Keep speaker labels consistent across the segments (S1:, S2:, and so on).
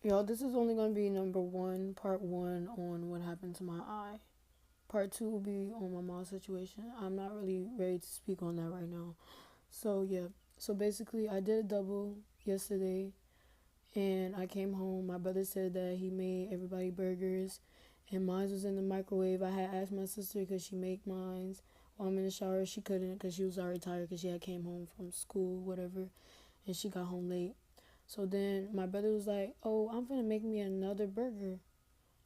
S1: Y'all, this is only going to be number one, part one on what happened to my eye. Part two will be on my mom's situation. I'm not really ready to speak on that right now. So, yeah. So, basically, I did a double yesterday and I came home. My brother said that he made everybody burgers and mine was in the microwave. I had asked my sister because she make mines while I'm in the shower. She couldn't because she was already tired because she had came home from school, whatever, and she got home late. So then my brother was like, "Oh, I'm gonna make me another burger."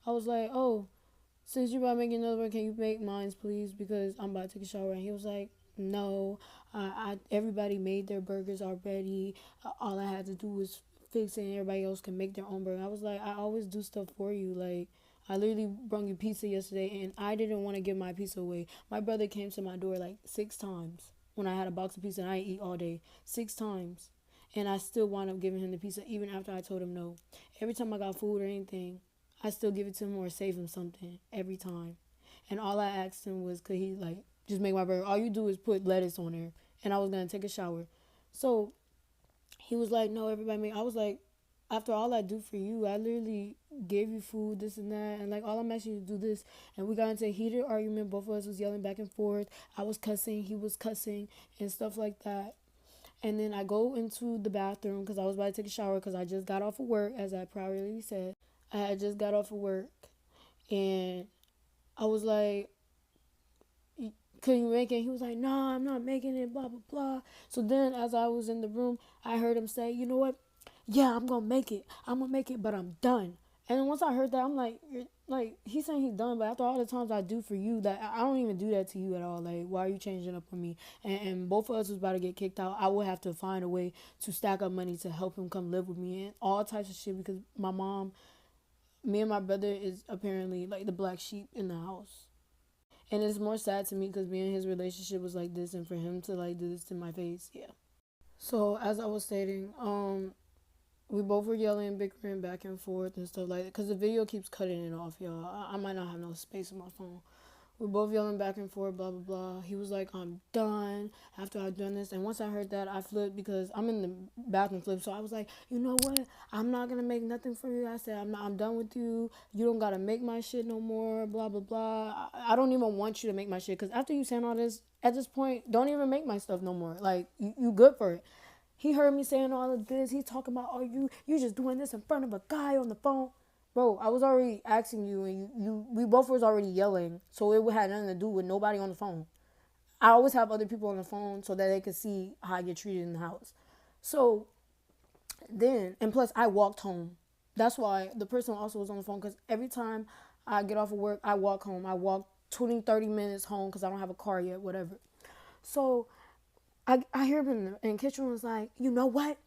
S1: I was like, "Oh, since you about to make another burger, can you make mine, please? Because I'm about to take a shower." And he was like, "No, everybody made their burgers already. All I had to do was fix it, and everybody else can make their own burger." I was like, "I always do stuff for you. Like, I literally brought you pizza yesterday, and I didn't want to give my pizza away. My brother came to my door like 6 times when I had a box of pizza and I eat all day. 6 times." And I still wound up giving him the pizza even after I told him no. Every time I got food or anything, I still give it to him or save him something every time. And all I asked him was, could he like just make my burger? All you do is put lettuce on there. And I was gonna take a shower. So he was like, no, everybody make. I was like, after all I do for you, I literally gave you food, this and that, and like all I'm asking you to do this. And we got into a heated argument. Both of us was yelling back and forth. I was cussing, he was cussing, and stuff like that. And then I go into the bathroom because I was about to take a shower because I just got off of work, as I probably said. I had just got off of work, and I was like, "Can you make it?" He was like, "Nah, I'm not making it." Blah blah blah. So then, as I was in the room, I heard him say, "You know what? Yeah, I'm gonna make it. I'm gonna make it, but I'm done." And then once I heard that, I'm like, like he's saying he's done, but after all the times I do for you, that I don't even do that to you at all. Like, why are you changing up on me? And both of us was about to get kicked out. I would have to find a way to stack up money to help him come live with me and all types of shit because my mom, me and my brother is apparently like the black sheep in the house. And it's more sad to me because me and his relationship was like this, and for him to like do this to my face, yeah. So as I was stating, we both were yelling, bickering back and forth and stuff like that. Cause the video keeps cutting it off, y'all. I might not have no space on my phone. We're both yelling back and forth, blah blah blah. He was like, "I'm done." After I've done this, and once I heard that, I flipped because I'm in the bathroom flip. So I was like, "You know what? I'm not gonna make nothing for you." I said, "I'm not, I'm done with you. You don't gotta make my shit no more." Blah blah blah. I don't even want you to make my shit because after you saying all this, at this point, don't even make my stuff no more. Like you good for it. He heard me saying all of this. He's talking about, "Oh, you just doing this in front of a guy on the phone." Bro, I was already asking you, and we both was already yelling, so it had nothing to do with nobody on the phone. I always have other people on the phone so that they could see how I get treated in the house. So then, and plus, I walked home. That's why the person also was on the phone because every time I get off of work, I walk home. I walk 20, 30 minutes home because I don't have a car yet, whatever. So I hear him in the kitchen was like, "You know what?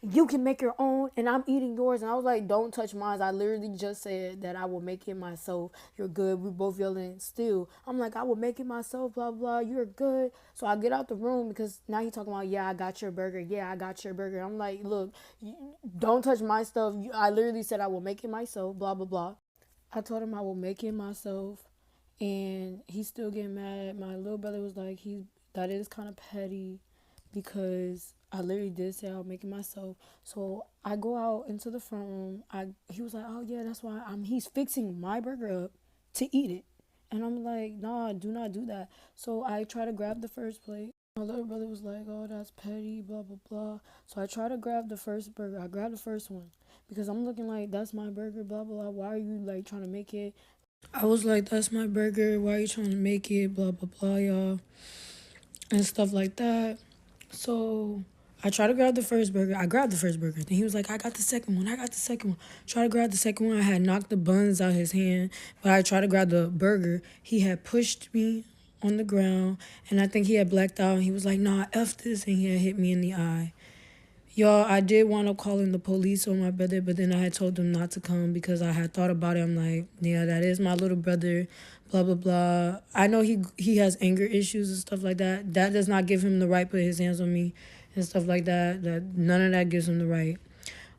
S1: You can make your own and I'm eating yours." And I was like, "Don't touch mine." I literally just said that I will make it myself. You're good. We both yelling still. I'm like, "I will make it myself, blah, blah. You're good." So I get out the room because now he talking about, "Yeah, I got your burger. Yeah, I got your burger." I'm like, "Look, don't touch my stuff." I literally said I will make it myself, blah, blah, blah. I told him I will make it myself. And he's still getting mad. My little brother was like, that is kind of petty because I literally did say I'll make it myself. So I go out into the front room. He was like, "Oh yeah, that's why he's fixing my burger up to eat it." And I'm like, "Nah, do not do that." So I try to grab the first plate. My little brother was like, "Oh, that's petty, blah blah blah." So I try to grab the first burger. I grabbed the first one because I'm looking like that's my burger, blah blah blah. Why are you like trying to make it? I was like, "That's my burger. Why are you trying to make it? Blah blah blah, y'all," and stuff like that. So I tried to grab the first burger. I grabbed the first burger. Then he was like, "I got the second one. I got the second one." Try to grab the second one. I had knocked the buns out his hand, but I tried to grab the burger. He had pushed me on the ground, and I think he had blacked out. And he was like, "Nah, F this," and he had hit me in the eye. Y'all, I did want to call in the police on my brother, but then I had told them not to come because I had thought about it. I'm like, yeah, that is my little brother, blah, blah, blah. I know he has anger issues and stuff like that. That does not give him the right to put his hands on me and stuff like that. That none of that gives him the right.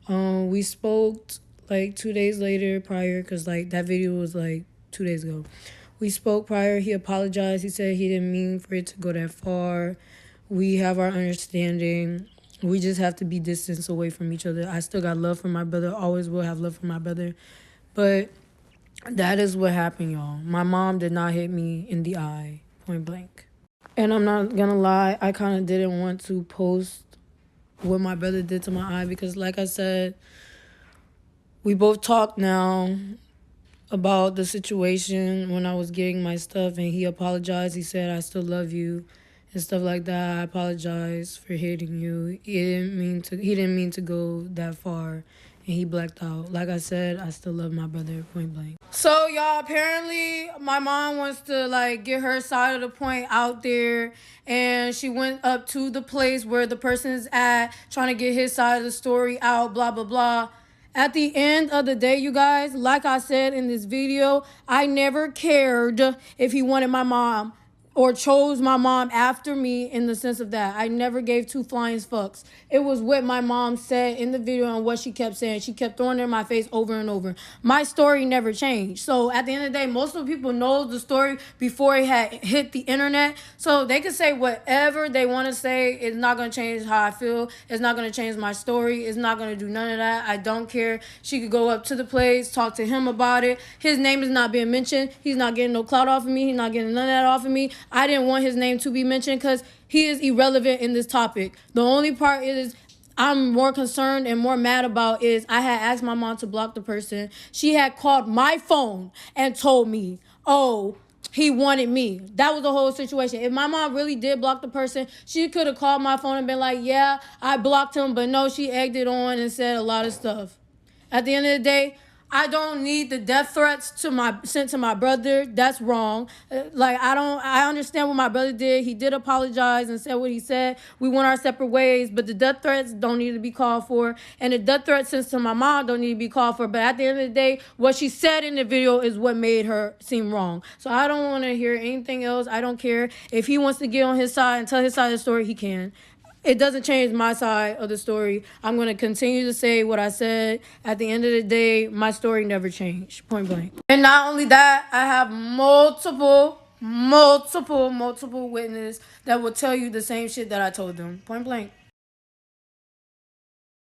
S1: We spoke like 2 days later prior because like that video was like 2 days ago. We spoke prior. He apologized. He said he didn't mean for it to go that far. We have our understanding. We just have to be distance away from each other. I still got love for my brother, always will have love for my brother. But that is what happened, y'all. My mom did not hit me in the eye, point blank. And I'm not gonna lie, I kind of didn't want to post what my brother did to my eye because, like I said, we both talked now about the situation when I was getting my stuff, and he apologized. He said, I still love you and stuff like that. I apologize for hitting you. He didn't mean to go that far, and he blacked out. Like I said, I still love my brother, point blank. So y'all, apparently my mom wants to like get her side of the point out there, and she went up to the place where the person is at, trying to get his side of the story out, blah blah blah. At the end of the day, you guys, like I said in this video, I never cared if he wanted my mom or chose my mom after me, in the sense of that. I never gave two flying fucks. It was what my mom said in the video and what she kept saying. She kept throwing it in my face over and over. My story never changed. So at the end of the day, most of the people know the story before it had hit the internet. So they can say whatever they want to say. It's not going to change how I feel. It's not going to change my story. It's not going to do none of that. I don't care. She could go up to the place, talk to him about it. His name is not being mentioned. He's not getting no clout off of me. He's not getting none of that off of me. I didn't want his name to be mentioned because he is irrelevant in this topic. The only part is I'm more concerned and more mad about is I had asked my mom to block the person. She had called my phone and told me, oh, he wanted me. That was the whole situation. If my mom really did block the person, she could have called my phone and been like, yeah, I blocked him. But no, she egged it on and said a lot of stuff. At the end of the day, I don't need the death threats sent to my brother. That's wrong. I understand what my brother did. He did apologize and said what he said. We went our separate ways, but the death threats don't need to be called for. And the death threats sent to my mom don't need to be called for. But at the end of the day, what she said in the video is what made her seem wrong. So I don't want to hear anything else. I don't care. If he wants to get on his side and tell his side of the story, he can. It doesn't change my side of the story. I'm going to continue to say what I said. At the end of the day, my story never changed, point blank. And not only that, I have multiple witnesses that will tell you the same shit that I told them, point blank.